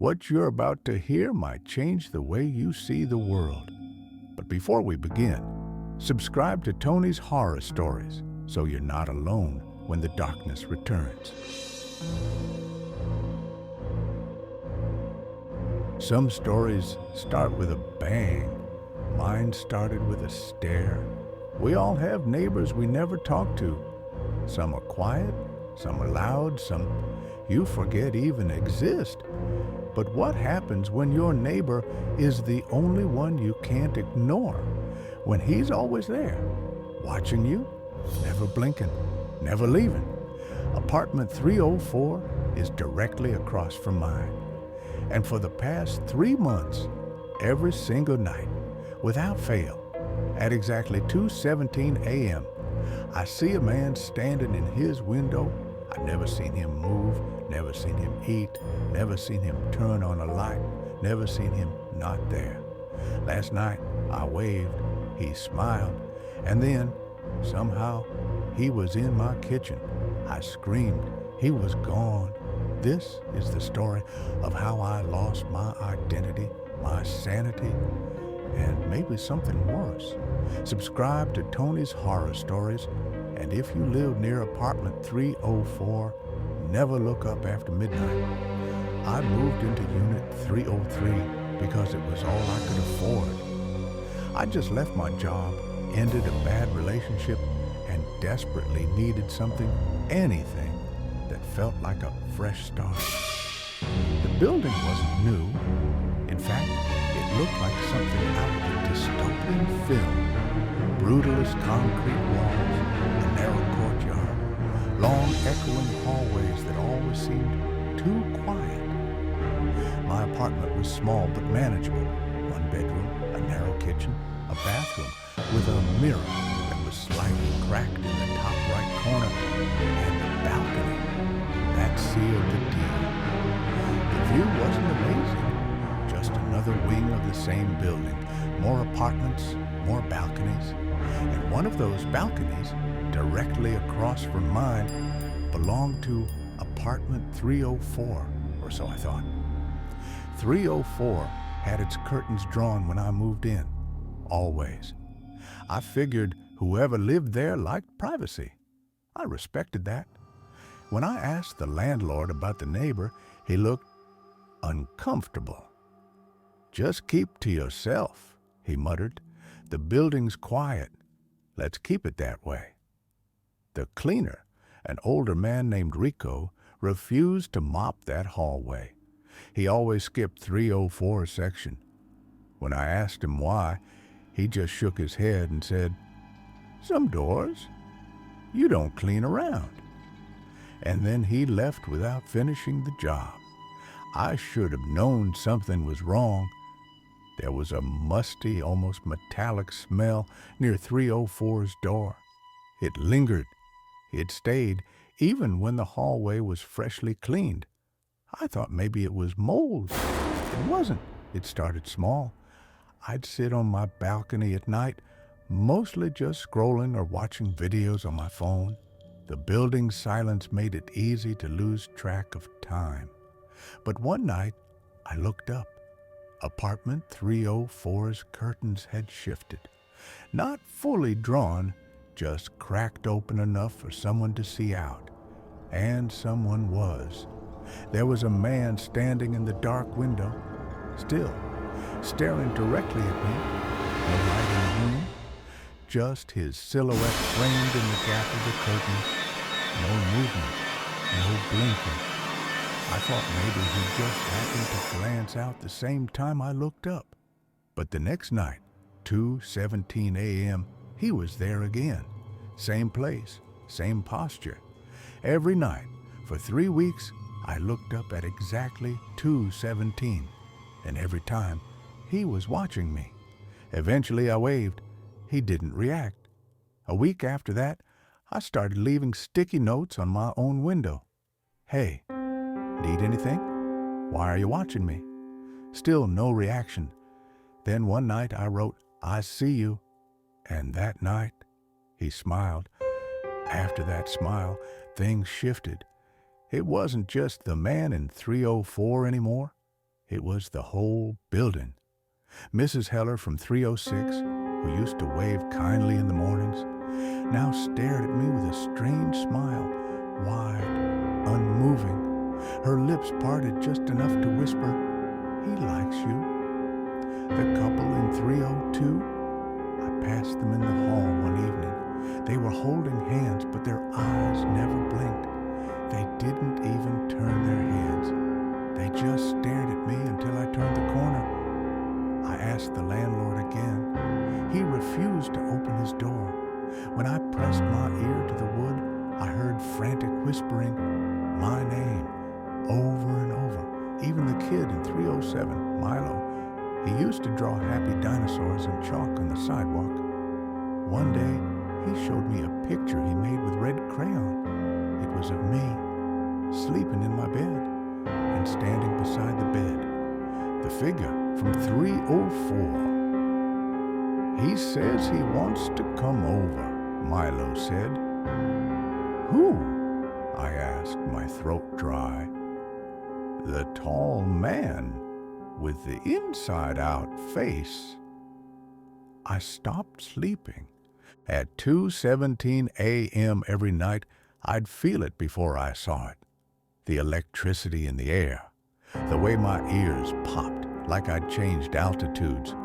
What you're about to hear might change the way you see the world. But before we begin, subscribe to Tony's Horror Stories so you're not alone when the darkness returns. Some stories start with a bang. Mine started with a stare. We all have neighbors we never talk to. Some are quiet, some are loud, some you forget even exist. But what happens when your neighbor is the only one you can't ignore? When he's always there, watching you, never blinking, never leaving. Apartment 304 is directly across from mine. And for the past 3 months, every single night, without fail, at exactly 2:17 a.m., I see a man standing in his window. I've never seen him move, never seen him eat, never seen him turn on a light, never seen him not there. Last night, I waved, he smiled, and then, somehow, he was in my kitchen. I screamed, he was gone. This is the story of how I lost my identity, my sanity, and maybe something worse. Subscribe to Tony's Horror Stories, and if you live near apartment 304, never look up after midnight. I moved into unit 303 because it was all I could afford. I just left my job, ended a bad relationship, and desperately needed something, anything, that felt like a fresh start. The building wasn't new. In fact, it looked like something out of a dystopian film. Brutalist concrete walls, a narrow courtyard, long echoing hallways that always seemed too quiet. My apartment was small but manageable. 1 bedroom, a narrow kitchen, a bathroom with a mirror that was slightly cracked in the top right corner, and a balcony. That sealed the deal. The view wasn't amazing, just another wing of the same building. More apartments, more balconies. And one of those balconies, directly across from mine, belonged to apartment 304, or so I thought. 304 had its curtains drawn when I moved in, always. I figured whoever lived there liked privacy. I respected that. When I asked the landlord about the neighbor, he looked uncomfortable. "Just keep to yourself," he muttered. "The building's quiet. Let's keep it that way." The cleaner, an older man named Rico, refused to mop that hallway. He always skipped 304 section. When I asked him why, he just shook his head and said, "Some doors. You don't clean around." And then he left without finishing the job. I should have known something was wrong. There was a musty, almost metallic smell near 304's door. It lingered. It stayed even when the hallway was freshly cleaned. I thought maybe it was mold. It wasn't. It started small. I'd sit on my balcony at night, mostly just scrolling or watching videos on my phone. The building's silence made it easy to lose track of time. But one night, I looked up. Apartment 304's curtains had shifted. Not fully drawn, just cracked open enough for someone to see out. And someone was. There was a man standing in the dark window, still, staring directly at me. No light in the room, just his silhouette framed in the gap of the curtain. No movement, no blinking. I thought maybe he just happened to glance out the same time I looked up. But the next night, 2:17 a.m., he was there again. Same place, same posture. Every night, for 3 weeks, I looked up at exactly 2:17, and every time, he was watching me. Eventually, I waved. He didn't react. A week after that, I started leaving sticky notes on my own window. "Hey, need anything? Why are you watching me?" Still no reaction. Then one night I wrote, "I see you." And that night, he smiled. After that smile, things shifted. It wasn't just the man in 304 anymore. It was the whole building. Mrs. Heller from 306, who used to wave kindly in the mornings, now stared at me with a strange smile, wide, unmoving. Her lips parted just enough to whisper, "He likes you." The couple in 302, I passed them in the hall one evening. They were holding hands, but their eyes never blinked. They didn't even turn their heads. They just stared at me until I turned the corner. I asked the landlord again. He refused to open his door. When I pressed my ear to the wood, I heard frantic whispering, my name, over and over. Even the kid in 307, Milo, he used to draw happy dinosaurs in chalk on the sidewalk. One day, he showed me a picture he made with red crayon. It was of me, sleeping in my bed, and standing beside the bed, the figure from 304. "He says he wants to come over," Milo said. "Who?" I asked, my throat dry. "The tall man with the inside-out face." I stopped sleeping. At 2:17 a.m. every night, I'd feel it before I saw it. The electricity in the air, the way my ears popped like I'd changed altitudes.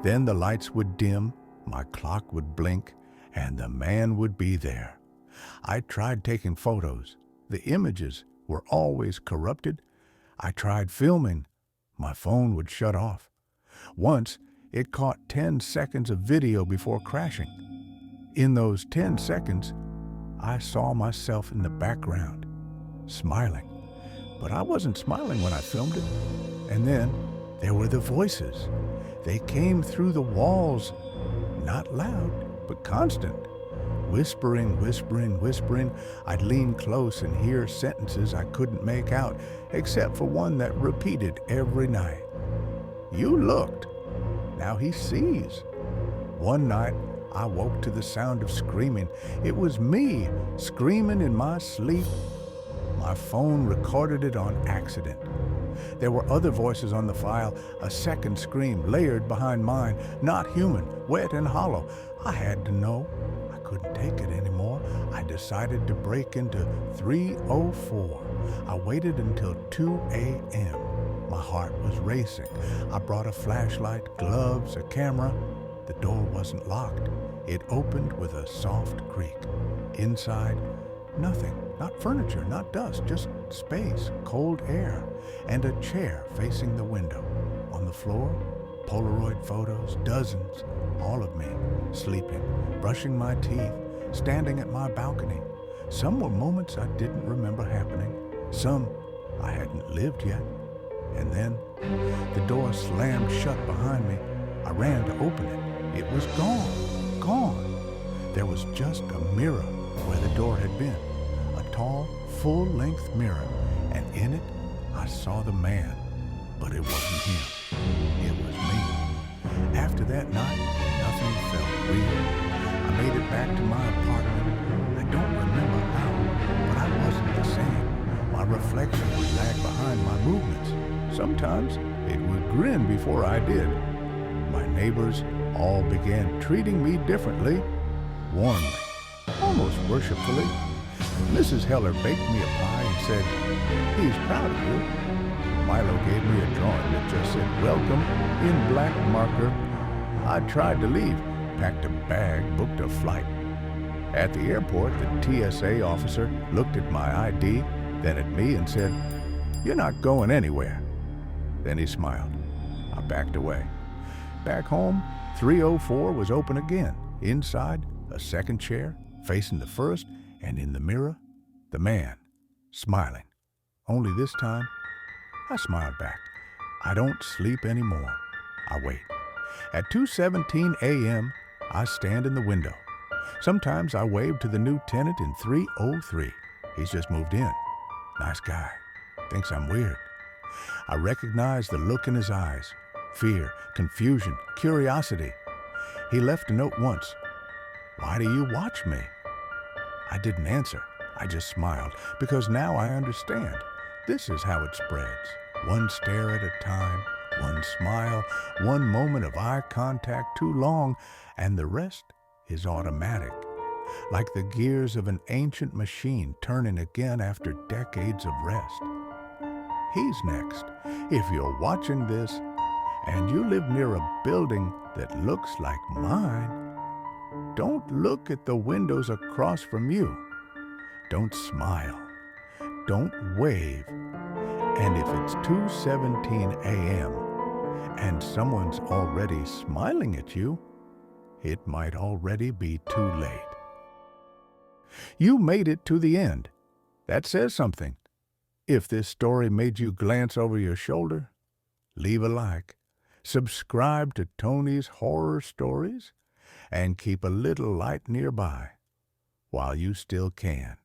Then the lights would dim, my clock would blink, and the man would be there. I tried taking photos. The images were always corrupted. I tried filming. My phone would shut off. Once, it caught 10 seconds of video before crashing. In those 10 seconds, I saw myself in the background, smiling. But I wasn't smiling when I filmed it. And then there were the voices. They came through the walls, not loud, but constant. Whispering, whispering, whispering. I'd lean close and hear sentences I couldn't make out, except for one that repeated every night. "You looked. Now he sees." One night, I woke to the sound of screaming. It was me, screaming in my sleep. My phone recorded it on accident. There were other voices on the file, a second scream layered behind mine, not human, wet and hollow. I had to know. I couldn't take it anymore. I decided to break into 304. I waited until 2 a.m. My heart was racing. I brought a flashlight, gloves, a camera. The door wasn't locked. It opened with a soft creak. Inside, nothing. Not furniture, not dust, just space, cold air, and a chair facing the window. On the floor, Polaroid photos, dozens, all of me, sleeping, brushing my teeth, standing at my balcony. Some were moments I didn't remember happening. Some I hadn't lived yet. And then the door slammed shut behind me. I ran to open it. It was gone, gone. There was just a mirror where the door had been. A tall, full-length mirror, and in it, I saw the man, but it wasn't him. It was me. After that night, nothing felt real. I made it back to my apartment. I don't remember how, but I wasn't the same. My reflection would lag behind my movements. Sometimes it would grin before I did. My neighbors all began treating me differently, warmly, almost worshipfully. Mrs. Heller baked me a pie and said, "He's proud of you." Milo gave me a drawing that just said, "Welcome," in black marker. I tried to leave, packed a bag, booked a flight. At the airport, the TSA officer looked at my ID, then at me and said, "You're not going anywhere." Then he smiled. I backed away. Back home, 304 was open again. Inside, a second chair, facing the first, and in the mirror, the man, smiling. Only this time, I smiled back. I don't sleep anymore. I wait. At 2:17 a.m., I stand in the window. Sometimes I wave to the new tenant in 303. He's just moved in. Nice guy. Thinks I'm weird. I recognize the look in his eyes. Fear, confusion, curiosity. He left a note once. "Why do you watch me?" I didn't answer. I just smiled, because now I understand. This is how it spreads. One stare at a time, one smile, one moment of eye contact too long, and the rest is automatic, like the gears of an ancient machine turning again after decades of rest. He's next. If you're watching this and you live near a building that looks like mine, don't look at the windows across from you. Don't smile. Don't wave. And if it's 2:17 a.m. and someone's already smiling at you, it might already be too late. You made it to the end. That says something. If this story made you glance over your shoulder, leave a like, subscribe to Tony's Horror Stories, and keep a little light nearby while you still can.